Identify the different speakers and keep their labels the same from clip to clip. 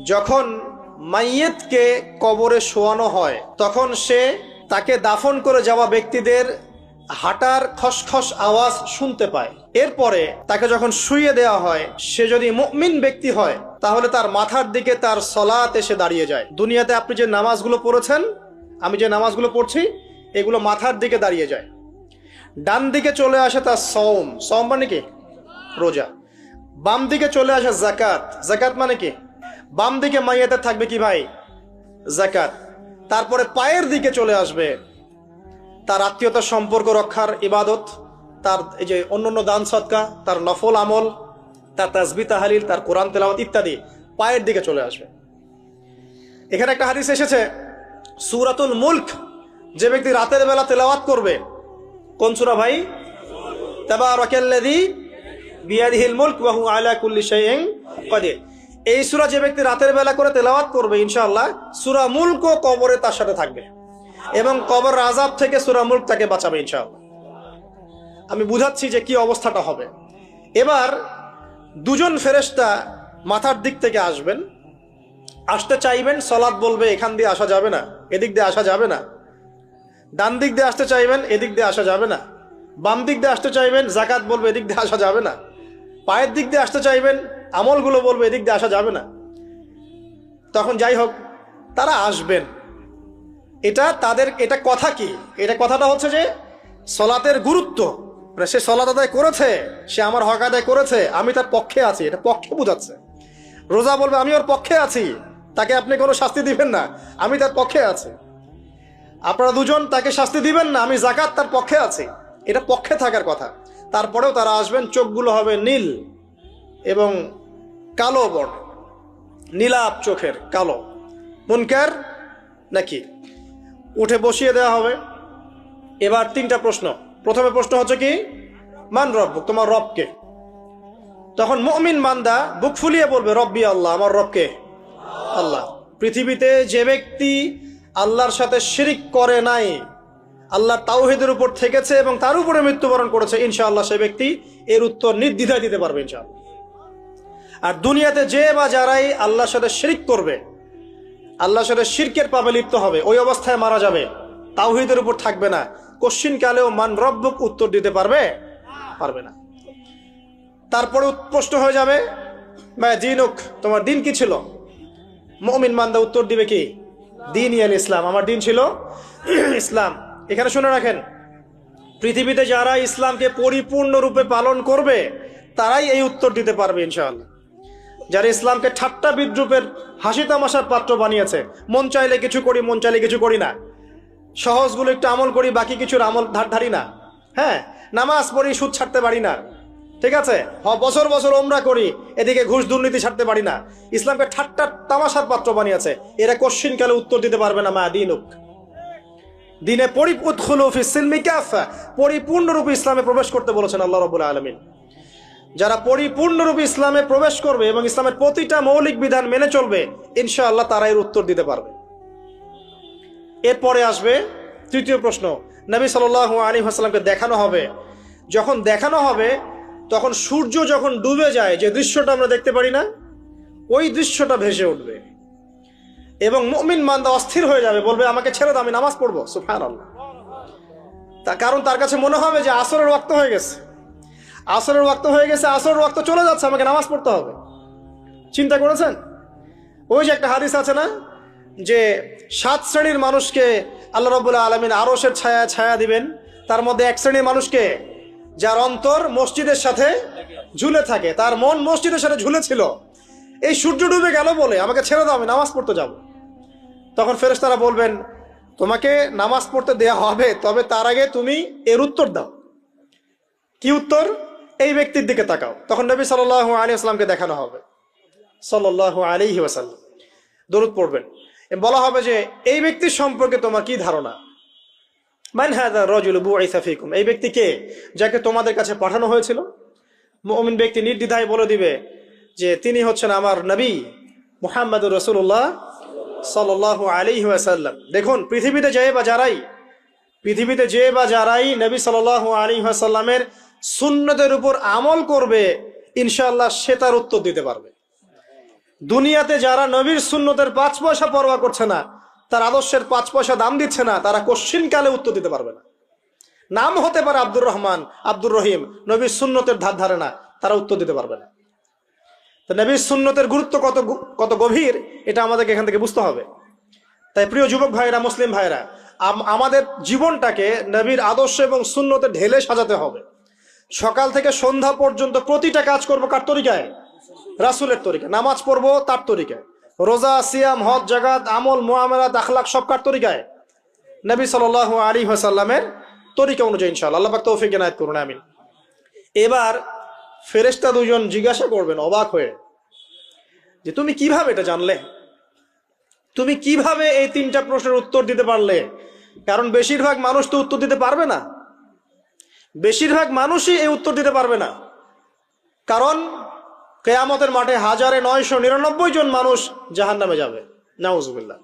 Speaker 1: যখন মাইয়েতকে কবরে শোয়ানো হয় তখন সে তাকে দাফন করে যাওয়া ব্যক্তিদের হাঁটার খসখস আওয়াজ শুনতে পায়। এরপরে তাকে যখন শুইয়ে দেওয়া হয়, সে যদি মুমিন ব্যক্তি হয় তাহলে তার মাথার দিকে তার সলাত এসে দাঁড়িয়ে যায়। দুনিয়াতে আপনি যে নামাজগুলো পড়েছেন, আমি যে নামাজগুলো পড়ছি, এগুলো মাথার দিকে দাঁড়িয়ে যায়। ডান দিকে চলে আসে তার সওম, সওম মানে কি? রোজা। বাম দিকে চলে আসে যাকাত, যাকাত মানে কি? বাম দিকে মাইয়াতের থাকবে কি ভাই? যাকাত। তারপরে পায়ের দিকে চলে আসবে তার আত্মীয়তার সম্পর্ক রক্ষার ইবাদত, তার এই যে অন্যান্য দান সদকা, তার নফল আমল, তার তাসবিহ তাহলিল, তার কোরআন তেলাওয়াত ইত্যাদি পায়ের দিকে চলে আসবে। এখানে একটা হাদিস এসেছে, সূরাতুল মুলক যে ব্যক্তি রাতের বেলা তেলাওয়াত করবে, কোন সূরা ভাই? তাবারাকাল্লাযী বিয়াদিহিল মুলক ওয়া হুয়া আলা কুল্লি শাইইন কাদির। এই সূরা যে ব্যক্তি রাতের বেলা করে তেলাওয়াত করবে, ইনশাআল্লাহ সূরা মুলকও কবরে তার সাথে থাকবে এবং কবর আযাব থেকে সূরা মুলক তাকে বাঁচাবে ইনশাআল্লাহ। আমি বুঝাচ্ছি যে কি অবস্থাটা হবে। এবার দুজন ফেরেশতা মাথার দিক থেকে আসবেন, আসতে চাইবেন, সালাত বলবে এখান দিয়ে আসা যাবে না, এদিক দিয়ে আসা যাবে না। ডান দিক দিয়ে আসতে চাইবেন, এদিক দিয়ে আসা যাবে না। বাম দিক দিয়ে আসতে চাইবেন, যাকাত বলবে এদিক দিয়ে আসা যাবে না। পায়ের দিক দিয়ে আসতে চাইবেন, আমলগুলো বলবে এদিক দিয়ে আসা যাবে না। তখন যাই হোক, তারা আসবেন। এটা কথা কি? এটা কথাটা হচ্ছে যে সলাতের গুরুত্ব, সে সলাত আদায় করেছে, সে আমার হক আদায় করেছে, আমি তার পক্ষে আছি, এটা পক্ষে বোঝাচ্ছে। রোজা বলবে আমি ওর পক্ষে আছি, তাকে আপনি কোনো শাস্তি দিবেন না, আমি তার পক্ষে আছি। আপনারা দুজন তাকে শাস্তি দিবেন না, আমি যাকাত তার পক্ষে আছি, এটা পক্ষে থাকার কথা। তারপরেও তারা আসবেন, চোখগুলো হবে নীল এবং কালো বর্ণ, নীলাপ চোখের কালো। মুনকার নাকি? উঠে বসিয়ে দেওয়া হবে। এবার তিনটা প্রশ্ন। প্রথমে প্রশ্ন হচ্ছে কি? মান রব্বুক, তোমার রবকে? তখন মুমিন বান্দা বুক ফুলিয়ে বলবে রব্বি আল্লাহ, আমার রবকে আল্লাহ। পৃথিবীতে যে ব্যক্তি আল্লাহর সাথে শিরিক করে নাই, আল্লাহ তাওহীদের উপর থেকেছে এবং তার উপরে মৃত্যুবরণ করেছে, ইনশাআল্লাহ সে ব্যক্তি এর উত্তর নির্দ্বিধায় দিতে পারবে ইনশাআল্লাহ। আর দুনিয়াতে যে বা যারাই আল্লাহর সাথে শিরিক করবে, আল্লাহর সাথে শিরকের পাবে লিপ্ত হবে, ওই অবস্থায় মারা যাবে, তাওহীদের উপর থাকবে না, কোশ্চিন কালেও মান রব্বুক উত্তর দিতে পারবে না। তারপরে প্রশ্ন হয়ে যাবে মা দীনুক, তোমার দিন কি ছিল? মুমিন বান্দা উত্তর দিবে কি? দীন ইয়াল ইসলাম, আমার দিন ছিল ইসলাম। এখানে শুনে রাখেন, পৃথিবীতে যারা ইসলামকে পরিপূর্ণরূপে পালন করবে তারাই এই উত্তর দিতে পারবে ইনশাআল্লাহ। যারা ইসলামকে ঠাট্টা বিদ্রুপের হাসি তামাশার পাত্র বানিয়েছে, মন চাইলে কিছু করি, মন চাইলে কিছু করি না, সহজগুলো একটু আমল করি, বাকি কিছুর আমল ধারি না, হ্যাঁ, নামাজ পড়ি, সুদ ছাড়তে পারি না, ঠিক আছে, বছর বছর ওমরা করি, এদিকে ঘুষ দুর্নীতি ছাড়তে পারি না, ইসলামকে ঠাট্টা তামাশার পাত্র বানিয়েছে, এরা কোশ্চিন কালে উত্তর দিতে পারবে না মা দীনুক। দিনে পরিপূর্ণরূপে ইসলামে প্রবেশ করতে বলেছেন আল্লাহ রাব্বুল আলামিন। যারা পরিপূর্ণরূপে ইসলামে প্রবেশ করবে এবং ইসলামের প্রতিটা মৌলিক বিধান মেনে চলবে, ইনশাআল্লাহ তারা এর উত্তর দিতে পারবে। এরপরে আসবে তৃতীয় প্রশ্ন। নবী সাল্লাল্লাহু আলাইহি ওয়াসাল্লামকে দেখানো হবে। যখন দেখানো হবে তখন সূর্য যখন ডুবে যায়, যে দৃশ্যটা আমরা দেখতে পারি না, ওই দৃশ্যটা ভেসে উঠবে এবং মুমিন বান্দা অস্থির হয়ে যাবে, বলবে আমাকে ছেড়ে দাও, আমি নামাজ পড়বো। সুবহানাল্লাহ। কারণ তার কাছে মনে হবে যে আসরের ওয়াক্ত হয়ে গেছে, আসরের ওয়াক্ত হয়ে গেছে, আসরের ওয়াক্ত চলে যাচ্ছে, আমাকে নামাজ পড়তে হবে। চিন্তা করেছেন? ওই যে একটা হাদিস আছে না, যে 7 শ্রেণীর মানুষকে আল্লাহ রাব্বুল আলামিন আরশের ছায়া দিবেন, তার মধ্যে এক শ্রেণীর মানুষকে যার অন্তর মসজিদের সাথে ঝুলে থাকে, তার মন মসজিদের সাথে ঝুলেছিল, এই সূর্য ডুবে গেল বলে আমাকে ছেড়ে দাও, আমি নামাজ পড়তে যাব। তখন ফেরেশতারা বলবেন তোমাকে নামাজ পড়তে দেয়া হবে, তবে তার আগে তুমি এর উত্তর দাও। কি উত্তর? এই ব্যক্তির দিকে তাকাও। তখন নবী সাল্লাল্লাহু আলাইহি ওয়াসাল্লামকে দেখানো হবে, সাল্লাল্লাহু আলাইহি ওয়াসাল্লাম দরুদ পড়বেন। বলা হবে যে এই ব্যক্তির সম্পর্কে তোমার কি ধারণা? মান হাযা রাজুলু বুইসা ফীকুম, এই ব্যক্তি কে, যাকে তোমাদের কাছে পাঠানো হয়েছিল? মুমিন ব্যক্তি নির্দ্বিধায় বলে দিবে যে তিনি হচ্ছেন আমার নবী মুহাম্মদুর রাসূলুল্লাহ সাল্লাল্লাহু আলাইহি ওয়াসাল্লাম। দেখুন, পৃথিবীতে যে বা যারাই নবী সাল্লাল্লাহু আলাইহি ওয়াসাল্লামের সুন্নতের উপর আমল করবে, ইনশাআল্লাহ সে তার উত্তর দিতে পারবে। দুনিয়াতে যারা নবীর সুন্নতের 5 পয়সা পরোয়া করছে না, তার আদর্শের 5 পয়সা দাম দিচ্ছে না, তারা কোশ্চিনকালে উত্তর দিতে পারবে না। নাম হতে পারে আব্দুর রহমান, আব্দুর রহিম, নবীর সুন্নতের ধার ধারে না, তারা উত্তর দিতে পারবে না। তো নবীর সুন্নতের গুরুত্ব কত গভীর, এটা আমাদেরকে এখান থেকে বুঝতে হবে। তাই প্রিয় যুবক ভাইরা, মুসলিম ভাইরা, আমাদের জীবনটাকে নবীর আদর্শ এবং সুন্নতে ঢেলে সাজাতে হবে। সকাল থেকে সন্ধ্যা পর্যন্ত প্রতিটা কাজ করবো কার তরিকায়? রাসূলের তরিকায়। নামাজ পড়বো তার তরিকায়, রোজা, সিয়াম, হজ, জাকাত, আমল, মুআমালাত, আখলাক সব কার তরিকায়? নবী সাল্লাল্লাহু আলাইহি ওয়াসাল্লামের তরিকা অনুযায়ী ইনশাআল্লাহ। আল্লাহ পাক তৌফিক এনায়েত করুন, আমিন। এবার ফেরেশতা দুজন জিজ্ঞাসা করবেন অবাক হয়ে যে তুমি কিভাবে এটা জানলে, তুমি কিভাবে এই 3টা প্রশ্নের উত্তর দিতে পারলে? কারণ বেশিরভাগ মানুষ তো উত্তর দিতে পারবে না, বেশিরভাগ মানুষই এই উত্তর দিতে পারবে না। কারণ কিয়ামতের মাঠে 1999 জন মানুষ জাহান্নামে যাবে, নাউজুবিল্লাহ।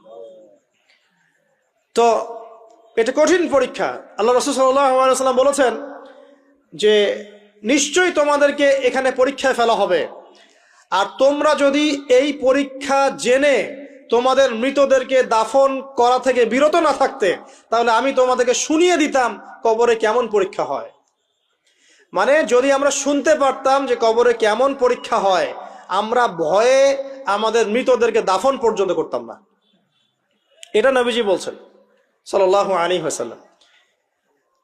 Speaker 1: তো এটা কঠিন পরীক্ষা। আল্লাহ রাসূল সাল্লাল্লাহু আলাইহি ওয়াসাল্লাম বলেছেন যে নিশ্চয়ই তোমাদেরকে এখানে পরীক্ষায় ফেলা হবে, আর তোমরা যদি এই পরীক্ষা জেনে তোমাদের মৃতদেরকে দাফন করা থেকে বিরত না থাকতে, তাহলে আমি তোমাদেরকে শুনিয়ে দিতাম কবরে কেমন পরীক্ষা হয়। মানে যদি আমরা শুনতে পারতাম যে কবরে কেমন পরীক্ষা হয়, আমরা ভয়ে আমাদের মৃতদেরকে দাফন পর্যন্ত করতাম না। এটা নবীজি বলছেন সাল্লাল্লাহু আলাইহি ওয়াসাল্লাম।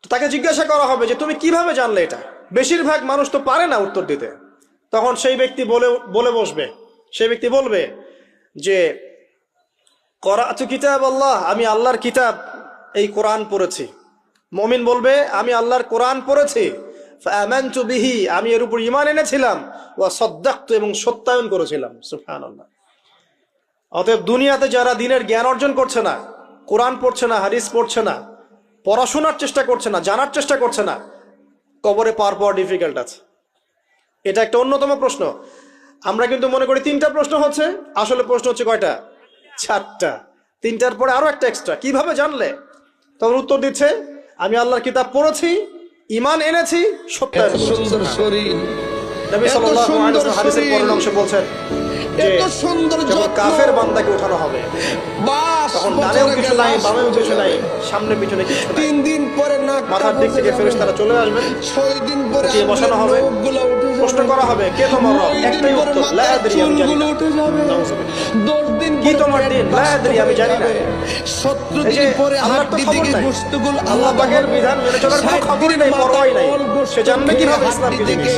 Speaker 1: তো তাকে জিজ্ঞাসা করা হবে যে তুমি কিভাবে জানলে এটা? বেশিরভাগ মানুষ তো পারে না উত্তর দিতে। তখন সেই ব্যক্তি বলে বসবে, সেই ব্যক্তি বলবে যে করাতু কিতাব আল্লাহ, আমি আল্লাহর কিতাব এই কোরআন পড়েছি। মুমিন বলবে আমি আল্লাহর কোরআন পড়েছি, ফাআমানতু বিহি, আমি এর উপর ঈমান এনেছিলাম, ওয়া সাদ্দাকতু, এবং সত্যায়ন করেছিলাম। সুবহানাল্লাহ। অতএব দুনিয়াতে যারা দিনের জ্ঞান অর্জন করছে না, কোরআন পড়ছে না, হাদিস পড়ছে না, পড়াশোনার চেষ্টা করছে না, জানার চেষ্টা করছে না, কবরে পাওয়ার ডিফিকাল্ট আছে। এটা একটা অন্যতম প্রশ্ন। আমরা কিন্তু মনে করি 3টা প্রশ্ন হচ্ছে, আসলে প্রশ্ন হচ্ছে কয়টা? 4টা। 3টার পরে আরো একটা এক্সট্রা। কিভাবে জানলে? তখন উত্তর দিচ্ছে আমি আল্লাহর কিতাব পড়েছি, ঈমান এনেছি, সত্যায়ন করেছি।
Speaker 2: সুন্দর শরীর,
Speaker 1: নবী সাল্লাল্লাহু আলাইহি ওয়াসাল্লাম হাদিসের পরের অংশে বলছেন যে
Speaker 2: এত সুন্দর
Speaker 1: যখন কাফের বান্দাকে উঠানো হবে, তখন ডানেও কিছু নাই, বামেও কিছু নাই, সামনে পিছনে কিছু নাই।
Speaker 2: 3 দিন পরে নাক
Speaker 1: মাথার দিক থেকে ফেরেশতারা চলে আসবেন,
Speaker 2: 6 দিন পরে
Speaker 1: উঠিয়ে বসানো হবে, প্রশ্ন করা হবে কে তোমার রব? একটাই উত্তর, লা আদরি, আমি জানি না।
Speaker 2: 10 দিন
Speaker 1: কি তোমার দিন? লা আদরি, আমি জানি না।
Speaker 2: 17 দিন পরে হাড্ডি থেকে গোশতগুলো
Speaker 1: আল্লাহ পাকের বিধান মেনে চলার কোনো খবরই নাই, পরোয়াই নাই। সে জানবে কিভাবে ইসলাম কি জিনিস?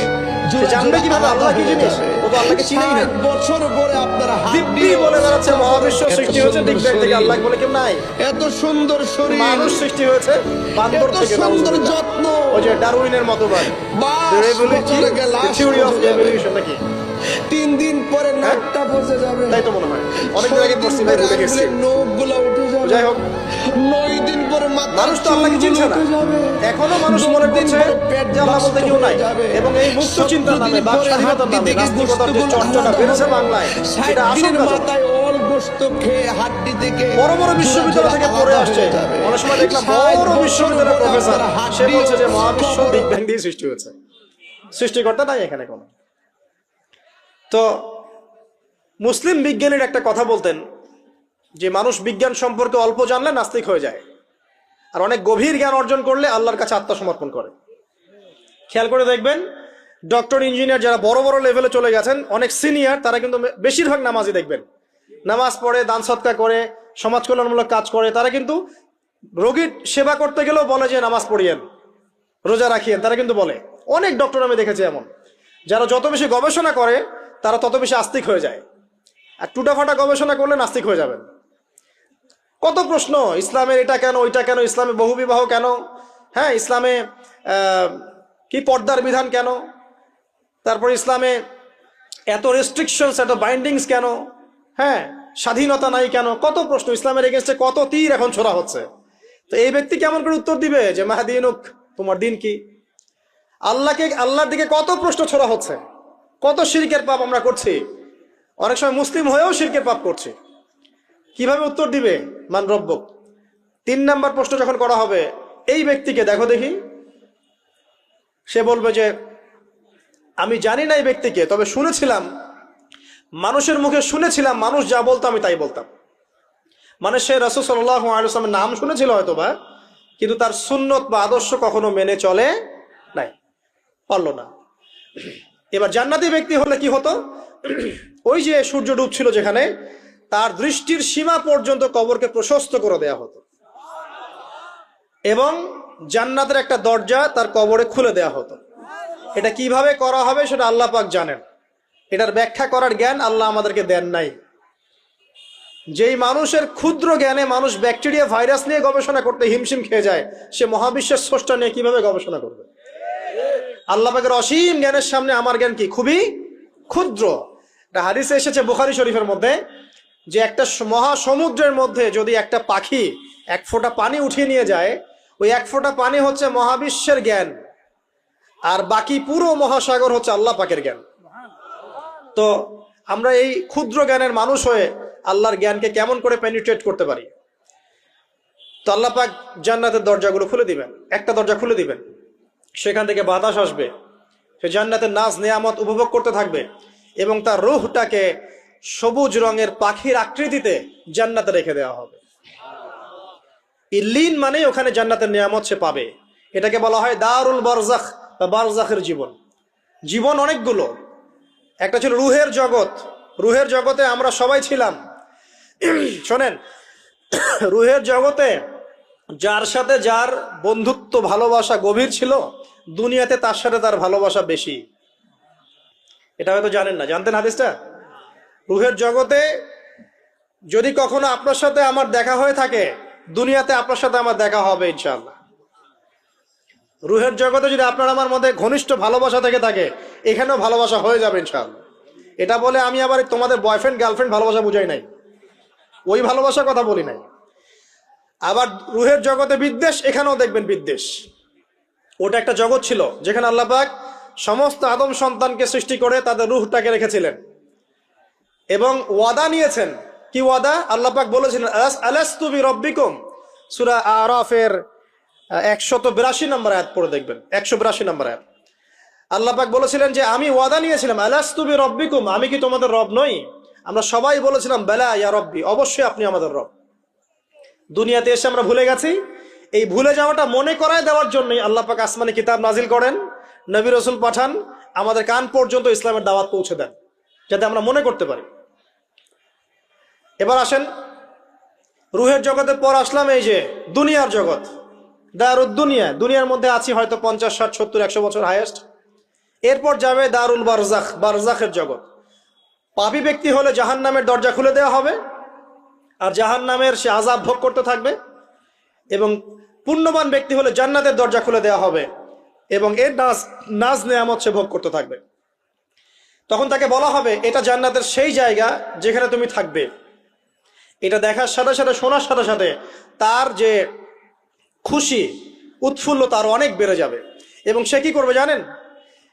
Speaker 1: সে জানবে কিভাবে আল্লাহ কি জিনিস? ও তো আল্লাহকে চিনেই না।
Speaker 2: 60 বছর পরে আপনারা
Speaker 1: দিব্যি বলে বেড়াচ্ছে মহাবিশ্ব সৃষ্টি হয়েছে বিগ ব্যাং থেকে, আল্লাহ বলে কেউ নাই।
Speaker 2: এত সুন্দর শরীর,
Speaker 1: মানুষ সৃষ্টি হয়েছে বান্দর থেকে,
Speaker 2: সুন্দর যত্ন,
Speaker 1: ওই যে ডারউইনের মতবাদ, থিওরি অফ এভলিউশন নাকি?
Speaker 2: 3 দিন পরে নাকটা বসে যাবে,
Speaker 1: তাই তো মনে হয়। অনেকদিন আগে পড়ছি ভাই, ভুলে গেছি।
Speaker 2: নখগুলো উঠে যাবে।
Speaker 1: যাই হোক,
Speaker 2: 9 দিন পরে
Speaker 1: মানুষ তো আল্লাহকে চিনছে না। এখনো মানুষ মনে করছে যে আল্লাহ বলতে কেউ নাই, এবং এই মুক্ত চিন্তার নামে, বাক স্বাধীনতার নামে নাস্তিকতার যে চর্চাটা বেড়েছে বাংলায়, এটা আসল
Speaker 2: মাথায় অল গোশত খেয়ে হাড্ডি থেকে
Speaker 1: বড় বড় বিশ্ববিদ্যালয় থেকে পড়ে আসছে। অনেক সময় দেখলাম বড় বিশ্ববিদ্যালয়ের প্রফেসর, সে বলছে যে মহাবিশ্ব বিগ ব্যাং দিয়ে সৃষ্টি হয়েছে, সৃষ্টিকর্তা নাই এখানে কোনো। তো মুসলিম বিজ্ঞানীর একটা কথা বলতেন যে মানুষ বিজ্ঞান সম্পর্কে অল্প জানলে নাস্তিক হয়ে যায়, আর অনেক গভীর জ্ঞান অর্জন করলে আল্লাহর কাছে আত্মসমর্পণ করে। খেয়াল করে দেখবেন, ডক্টর, ইঞ্জিনিয়ার যারা বড় বড় লেভেলে চলে গেছেন, অনেক সিনিয়র, তারা কিন্তু বেশিরভাগ নামাজি দেখবেন, নামাজ পড়ে, দান সৎকা করে, সমাজ কল্যাণমূলক কাজ করে। তারা কিন্তু রোগীর সেবা করতে গেলেও বলে যে নামাজ পড়িয়েন, রোজা রাখিয়েন, তারা কিন্তু বলে। অনেক ডক্টর আমি দেখেছি এমন, যারা যত বেশি গবেষণা করে তারা তত বেশি আস্তিক হয়ে যায়, আর টুটাফাটা গবেষণা করলে নাস্তিক হয়ে যাবেন। কত প্রশ্ন, ইসলামের এটা কেন, ওইটা কেন, ইসলামে বহুবিবাহ কেন, হ্যাঁ, ইসলামে কি পর্দার বিধান কেন, তারপর ইসলামে এত রেস্ট্রিকশনস, এত বাইন্ডিংস কেন, হ্যাঁ, স্বাধীনতা নাই কেন, কত প্রশ্ন। ইসলামের এগেনস্টে কত তীর এখন ছোড়া হচ্ছে। তো এই ব্যক্তি কেমন করে উত্তর দিবে যে মাহদিনুক, তোমার দিন কি? আল্লাহর দিকে কত প্রশ্ন ছোড়া হচ্ছে, কত শিরকের পাপ আমরা করছি, অনেক সময় মুসলিম হয়েও শিরকের পাপ করছি। কিভাবে উত্তর দিবে মান রব্বুক? 3 নাম্বার প্রশ্ন যখন করা হবে, এই ব্যক্তিকে দেখো দেখি, সে বলবে যে আমি জানি না এই ব্যক্তিকে, তবে শুনেছিলাম মানুষের মুখে শুনেছিলাম, মানুষ যা বলতো আমি তাই বলতাম। মানে সে রাসূল সাল্লাল্লাহু আলাইহি ওয়াসাল্লামের নাম শুনেছিল হয়তোবা, কিন্তু তার সুন্নত বা আদর্শ কখনো মেনে চলে নাই, পারল না। এবার জান্নাতি ব্যক্তি হলে কি হতো, ওই যে সূর্য ডুবছিল যেখানে, তার দৃষ্টির সীমা পর্যন্ত কবরকে প্রশস্ত করে দেয়া হতো, এবং জান্নাতের একটা দরজা তার কবরে খুলে দেয়া হতো। এটা কিভাবে করা হবে সেটা আল্লাহ পাক জানেন, এটার ব্যাখ্যা করার জ্ঞান আল্লাহ আমাদেরকে দেন নাই। যেই মানুষের ক্ষুদ্র জ্ঞানে মানুষ ব্যাকটেরিয়া ভাইরাস নিয়ে গবেষণা করতে হিমশিম খেয়ে যায়, সে মহাবিশ্বের স্রষ্টা নিয়ে কিভাবে গবেষণা করবে? আল্লাহ পাকের অসীম জ্ঞানের সামনে আমার জ্ঞান কি? খুবই ক্ষুদ্র। একটা হাদিসে এসেছে বুখারী শরীফের মধ্যে, যে একটা মহাসমুদ্রের মধ্যে যদি একটা পাখি এক ফোঁটা পানি উঠিয়ে নিয়ে যায়, ওই এক ফোঁটা পানি হচ্ছে মহাবিশ্বের জ্ঞান, আর বাকি পুরো মহাসাগর হচ্ছে আল্লাহ পাকের জ্ঞান। তো আমরা এই ক্ষুদ্র জ্ঞানের মানুষ হয়ে আল্লাহর জ্ঞানকে কেমন করে পেনিট্রেট করতে পারি? তো আল্লাহ পাক জান্নাতের দরজাগুলো খুলে দিবেন, একটা দরজা খুলে দিবেন, সেখান থেকে বাতাস আসবে, সে জান্নাতের নাজ নিয়ামত উপভোগ করতে থাকবে, এবং তার রূহটাকে সবুজ রঙের পাখির আকৃতিতে জান্নাতে রেখে দেওয়া হবে। ইল্লিন মানে ওখানে জান্নাতের নিয়ামত সে পাবে। এটাকে বলা হয় দারুল বারজাখ বা বারজাখের জীবন। জীবন অনেকগুলো, একটা ছিল রুহের জগৎ। রুহের জগতে আমরা সবাই ছিলাম। শোনেন, রুহের জগতে যার সাথে যার বন্ধুত্ব ভালোবাসা গভীর ছিল, দুনিয়াতে তার সাথে তার ভালোবাসা বেশি। এটা হয়তো জানেন না, জানতেন হাদিসটা? রুহের জগতে যদি কখনো আপনার সাথে আমার দেখা হয়ে থাকে, দুনিয়াতে আপনার সাথে আমার দেখা হবে ইনশাআল্লাহ। রুহের জগতে যদি আপনার আমার মধ্যে ঘনিষ্ঠ ভালোবাসা থেকে থাকে, এখানেও ভালোবাসা হয়ে যাবে ইনশাআল্লাহ। এটা বলে আমি আবার তোমাদের বয়ফ্রেন্ড গার্লফ্রেন্ড ভালোবাসা বুঝাই নাই, ওই ভালোবাসার কথা বলি নাই। আবার রুহের জগতে বিদ্বেষ, এখানেও দেখবেন বিদ্বেষ। ওটা একটা জগৎ ছিল যেখানে আল্লাহ পাক সমস্ত আদম সন্তানকে সৃষ্টি করে তাদের রুহটাকে রেখেছিলেন, এবং ওয়াদা নিয়েছেন। কি ওয়াদা? আল্লাহ পাক বলেছিলেন আলাস্তু বিরব্বিকুম, সূরা আরাফের 182 নম্বর আয়াত পড়ে দেখবেন, 182 নম্বর আয়াত। আল্লাহ পাক বলেছিলেন যে আমি ওয়াদা নিয়েছিলাম, আলাস্তু বিরব্বিকুম, আমি কি তোমাদের রব নই? আমরা সবাই বলেছিলাম বেলা ইয়া রব্বি, অবশ্যই আপনি আমাদের রব। দুনিয়াতে এসে আমরা ভুলে গেছি। এই ভুলে যাওয়াটা মনে করায় দেওয়ার জন্যই আল্লাহ পাক আসমানে কিতাব নাজিল করেন, নবী রাসূল পাঠান, আমাদের কান পর্যন্ত ইসলামের দাওয়াত পৌঁছে দেন, যাতে আমরা মনে করতে পারি। এবার আসেন রুহের জগতের পর আসলাম এই যে দুনিয়ার জগৎ, দারুদ দুনিয়া। দুনিয়ার মধ্যে আছি হয়তো 50, 60, 70, 100 বছর হাইয়েস্ট। এরপর যাবে দারুল বারজাখ, বারজাখের জগৎ। পাপী ব্যক্তি হলে জাহান্নামের দরজা খুলে দেওয়া হবে, আর জাহান্নামের সে আযাব ভোগ করতে থাকবে, এবং পুণ্যবান ব্যক্তি হলে জান্নাতের দরজা খুলে দেওয়া হবে, এবং এর নাজ নেয়ামত সে ভোগ করতে থাকবে। তখন তাকে বলা হবে এটা জান্নাতের সেই জায়গা যেখানে তুমি থাকবে। এটা দেখার সাথে সাথে, শোনার সাথে সাথে তার যে খুশি উৎফুল্লতা আরো অনেক বেড়ে যাবে। এবং সে কি করবে জানেন?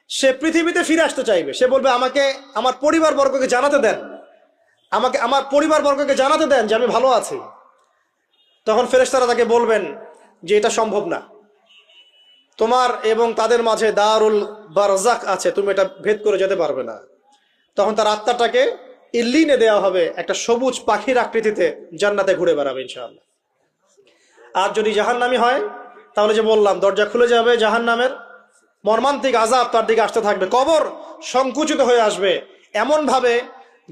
Speaker 1: সে পৃথিবীতে ফিরে আসতে চাইবে। সে বলবে আমাকে আমার পরিবারবর্গকে জানাতে দেন, আমাকে আমার পরিবারবর্গকে জানাতে দেন যে আমি ভালো আছি। তখন ফেরেশতারা তাকে বলবেন যে এটা সম্ভব না, তোমার এবং তাদের মাঝে দারুল বারজাখ আছে, তুমি এটা ভেদ করে যেতে পারবে না। তখন তার আত্মাটাকে ইল্লিনে দেওয়া হবে, একটা সবুজ পাখির আকৃতিতে জান্নাতে ঘুরে বেড়াবে ইনশাআল্লাহ। আর যদি জাহান্নামী হয়, তাহলে যে বললাম দরজা খুলে যাবে জাহান্নামের, মর্মান্তিক আযাব তার দিকে আসতে থাকবে। কবর সংকুচিত হয়ে আসবে এমন ভাবে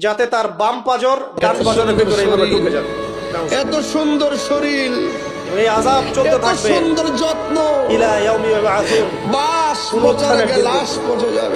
Speaker 1: যাতে তার বাম পাজর ডান পাজরের ভিতরে এইভাবে ঢুকে যাবে।
Speaker 2: এত সুন্দর শরীর,
Speaker 1: এই আযাব চলতে থাকবে
Speaker 2: সুন্দর যত্ন,
Speaker 1: ইলা ইয়াউমি ইউবআসুন,
Speaker 2: বাস পচে যাবে, লাশ পচে যাবে।